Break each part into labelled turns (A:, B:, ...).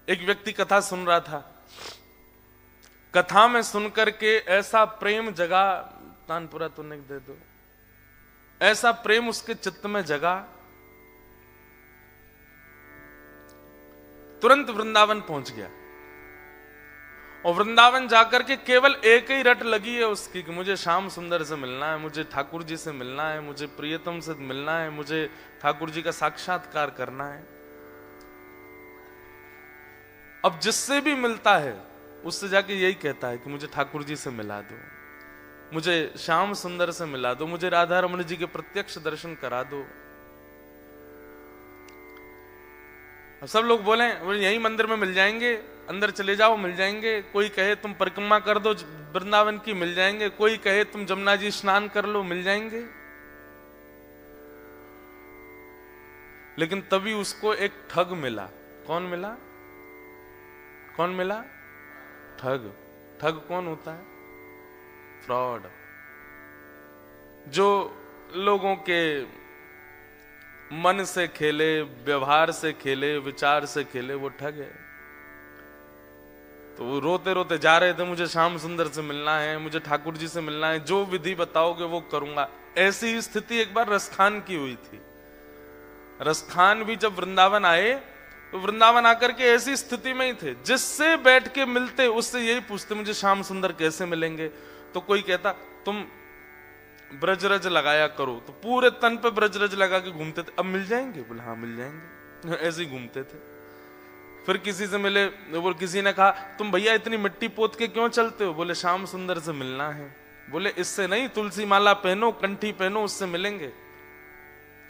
A: एक व्यक्ति कथा सुन रहा था, कथा में सुनकर के ऐसा प्रेम जगा, तानपुरा तुमने दे दो, ऐसा प्रेम उसके चित्त में जगा, तुरंत वृंदावन पहुंच गया। और वृंदावन जाकर के केवल एक ही रट लगी है उसकी कि मुझे श्याम सुंदर से मिलना है, मुझे ठाकुर जी से मिलना है, मुझे प्रियतम से मिलना है, मुझे ठाकुर जी का साक्षात्कार करना है। अब जिससे भी मिलता है उससे जाके यही कहता है कि मुझे ठाकुर जी से मिला दो, मुझे श्याम सुंदर से मिला दो, मुझे राधा रमण जी के प्रत्यक्ष दर्शन करा दो। अब सब लोग बोले यही मंदिर में मिल जाएंगे, अंदर चले जाओ मिल जाएंगे। कोई कहे तुम परिक्रमा कर दो वृंदावन की, मिल जाएंगे। कोई कहे तुम जमुना जी स्नान कर लो, मिल जाएंगे। लेकिन तभी उसको एक ठग मिला। कौन मिला? कौन मिला? ठग। ठग कौन होता है? फ्रॉड। जो लोगों के मन से खेले, व्यवहार से खेले, विचार से खेले, वो ठग है। तो वो रोते रोते जा रहे थे, मुझे श्याम सुंदर से मिलना है, मुझे ठाकुर जी से मिलना है, जो विधि बताओगे वो करूंगा। ऐसी स्थिति एक बार रसखान की हुई थी। रसखान भी जब वृंदावन आए तो वृंदावन आकर के ऐसी स्थिति में ही थे, जिससे बैठ के मिलते उससे यही पूछते मुझे श्याम सुंदर कैसे मिलेंगे। तो कोई कहता तुम ब्रजरज लगाया करो, तो पूरे तन पे ब्रजरज लगा के घूमते थे। अब मिल जाएंगे? बोले हाँ मिल जाएंगे। ऐसे ही घूमते थे। फिर किसी से मिले, वो किसी ने कहा तुम भैया इतनी मिट्टी पोत के क्यों चलते हो? बोले श्याम सुंदर से मिलना है। बोले इससे नहीं, तुलसी माला पहनो, कंठी पहनो, उससे मिलेंगे।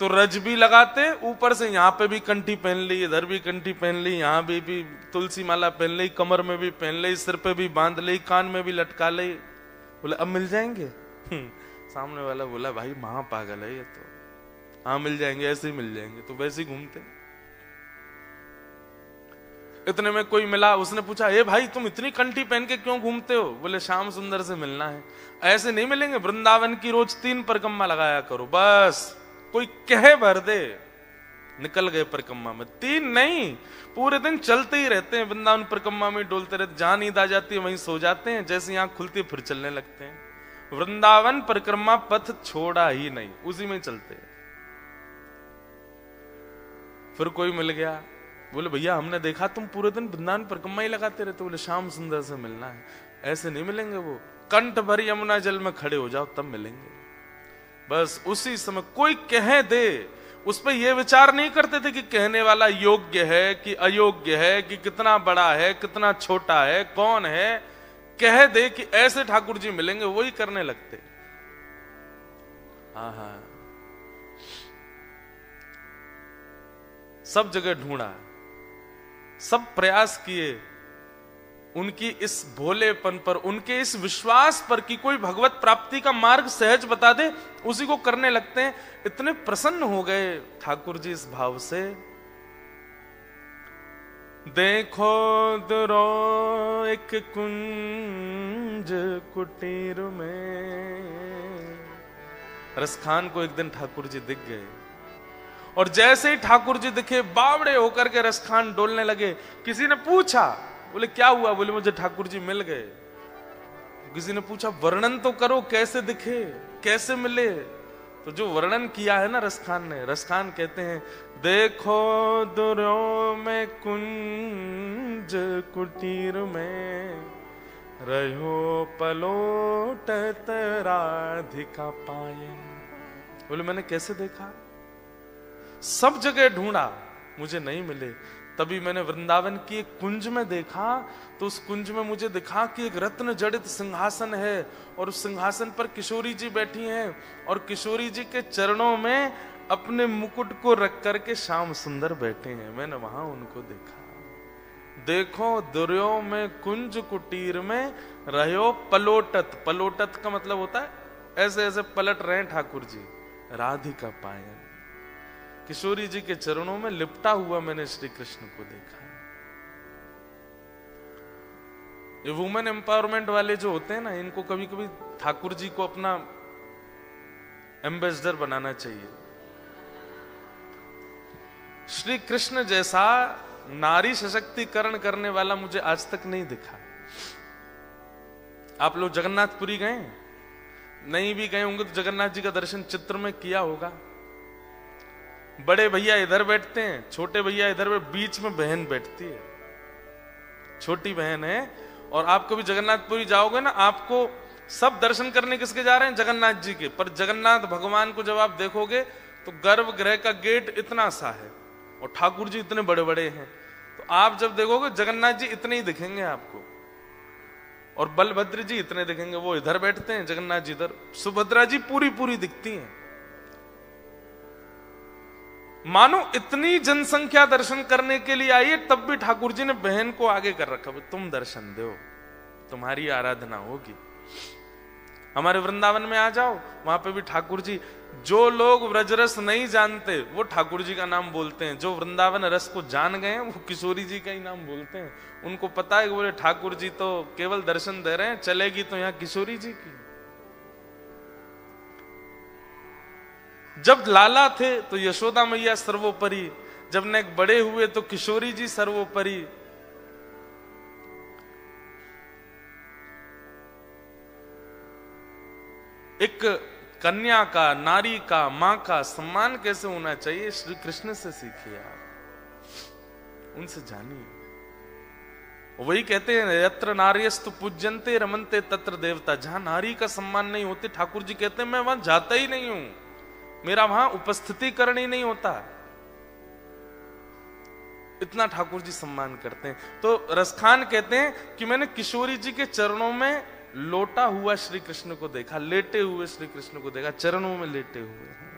A: तो रज भी लगाते, ऊपर से यहाँ पे भी कंठी पहन ली, इधर भी कंठी पहन ली, यहाँ भी तुलसी माला पहन ली, कमर में भी पहन ली, सिर पे भी बांध ली, कान में भी लटका ली। बोले अब मिल जाएंगे? सामने वाला बोला भाई महा पागल है ये तो। हाँ मिल जाएंगे, ऐसे ही मिल जाएंगे। तो वैसे ही घूमते। इतने में कोई मिला, उसने पूछा ए भाई तुम इतनी कंठी पहन के क्यों घूमते हो? बोले श्याम सुंदर से मिलना है। ऐसे नहीं मिलेंगे, वृंदावन की रोज 3 परिक्रमा लगाया करो बस। कोई कहे भर दे, निकल गए परिक्रमा में। 3 नहीं, पूरे दिन चलते ही रहते हैं वृंदावन परिक्रमा में, डोलते रहते। जहां नींद आ जाती है वहीं सो जाते हैं, जैसे आंख खुलती फिर चलने लगते हैं। वृंदावन परिक्रमा पथ छोड़ा ही नहीं, उसी में चलते। फिर कोई मिल गया, बोले भैया हमने देखा तुम पूरे दिन वृंदावन परिक्रमा ही लगाते रहते। बोले श्याम सुंदर से मिलना है। ऐसे नहीं मिलेंगे, वो कंठ भर यमुना जल में खड़े हो जाओ तब मिलेंगे। बस उसी समय कोई कह दे, उस पर यह विचार नहीं करते थे कि कहने वाला योग्य है कि अयोग्य है, कि कितना बड़ा है कितना छोटा है, कौन है। कह दे कि ऐसे ठाकुर जी मिलेंगे, वही करने लगते। हाँ, सब जगह ढूंढा, सब प्रयास किए, उनकी इस भोलेपन पर, उनके इस विश्वास पर कि कोई भगवत प्राप्ति का मार्ग सहज बता दे, उसी को करने लगते हैं। इतने प्रसन्न हो गए ठाकुर जी इस भाव से। देखो दुरो एक कुंज कुटीर में। रसखान को एक दिन ठाकुर जी दिख गए, और जैसे ही ठाकुर जी दिखे बावड़े होकर के रसखान डोलने लगे। किसी ने पूछा, बोले क्या हुआ? बोले मुझे ठाकुर जी मिल गए। किसी ने पूछा वर्णन तो करो, कैसे दिखे, कैसे मिले? तो जो वर्णन किया है ना रसखान ने, रसखान कहते हैं देखो दुर्यो में कुंज कुटीर में, रहो पलोटत राधिका पायन। बोले मैंने कैसे देखा? सब जगह ढूंढा, मुझे नहीं मिले। तभी मैंने वृंदावन की एक कुंज में देखा, तो उस कुंज में मुझे दिखा कि एक रत्न जड़ित सिंहासन है, और उस सिंहासन पर किशोरी जी बैठी हैं, और किशोरी जी के चरणों में अपने मुकुट को रख करके श्याम सुंदर बैठे हैं। मैंने वहां उनको देखा। देखो दुर्यो में कुंज कुटीर में, रहो पलोटत। पलोटत का मतलब होता है ऐसे ऐसे पलट रहे हैं ठाकुर जी, राधिका पायन। किशोरी जी के चरणों में लिपटा हुआ मैंने श्री कृष्ण को देखा। ये वुमेन एम्पावरमेंट वाले जो होते हैं ना, इनको कभी कभी ठाकुर जी को अपना एम्बेसडर बनाना चाहिए। श्री कृष्ण जैसा नारी सशक्तिकरण करने वाला मुझे आज तक नहीं दिखा। आप लोग जगन्नाथपुरी गए? नहीं भी गए होंगे तो जगन्नाथ जी का दर्शन चित्र में किया होगा। बड़े भैया इधर बैठते हैं, छोटे भैया इधर, बीच में बहन बैठती है, छोटी बहन है। और आप कभी जगन्नाथपुरी जाओगे ना, आपको सब दर्शन करने किसके जा रहे हैं? जगन्नाथ जी के। पर जगन्नाथ भगवान को जब आप देखोगे तो गर्भगृह का गेट इतना सा है और ठाकुर जी इतने बड़े बड़े हैं। तो आप जब देखोगे जगन्नाथ जी इतने ही दिखेंगे आपको, और बलभद्र जी इतने दिखेंगे, वो इधर बैठते हैं, जगन्नाथ जी इधर, सुभद्रा जी पूरी पूरी दिखती हैं। मानो इतनी जनसंख्या दर्शन करने के लिए आई है, तब भी ठाकुर जी ने बहन को आगे कर रखा, तुम दर्शन दो, तुम्हारी आराधना होगी। हमारे वृंदावन में आ जाओ, वहां पे भी ठाकुर जी, जो लोग व्रजरस नहीं जानते वो ठाकुर जी का नाम बोलते हैं, जो वृंदावन रस को जान गए हैं वो किशोरी जी का ही नाम बोलते हैं। उनको पता है कि बोले ठाकुर जी तो केवल दर्शन दे रहे हैं, चलेगी तो यहां किशोरी जी की। जब लाला थे तो यशोदा मैया सर्वोपरि, जब नेक बड़े हुए तो किशोरी जी सर्वोपरि। एक कन्या का, नारी का, मां का सम्मान कैसे होना चाहिए, श्री कृष्ण से सीखिए आप, उनसे जानिए। वही कहते हैं यत्र नार्यस्तु पूज्यन्ते रमन्ते तत्र देवता। जहां नारी का सम्मान नहीं होते, ठाकुर जी कहते हैं मैं वहां जाता ही नहीं हूं, मेरा वहां उपस्थितिकरण ही नहीं होता। इतना ठाकुर जी सम्मान करते हैं। तो रसखान कहते हैं कि मैंने किशोरी जी के चरणों में लोटा हुआ श्री कृष्ण को देखा, लेटे हुए श्री कृष्ण को देखा, चरणों में लेटे हुए हैं।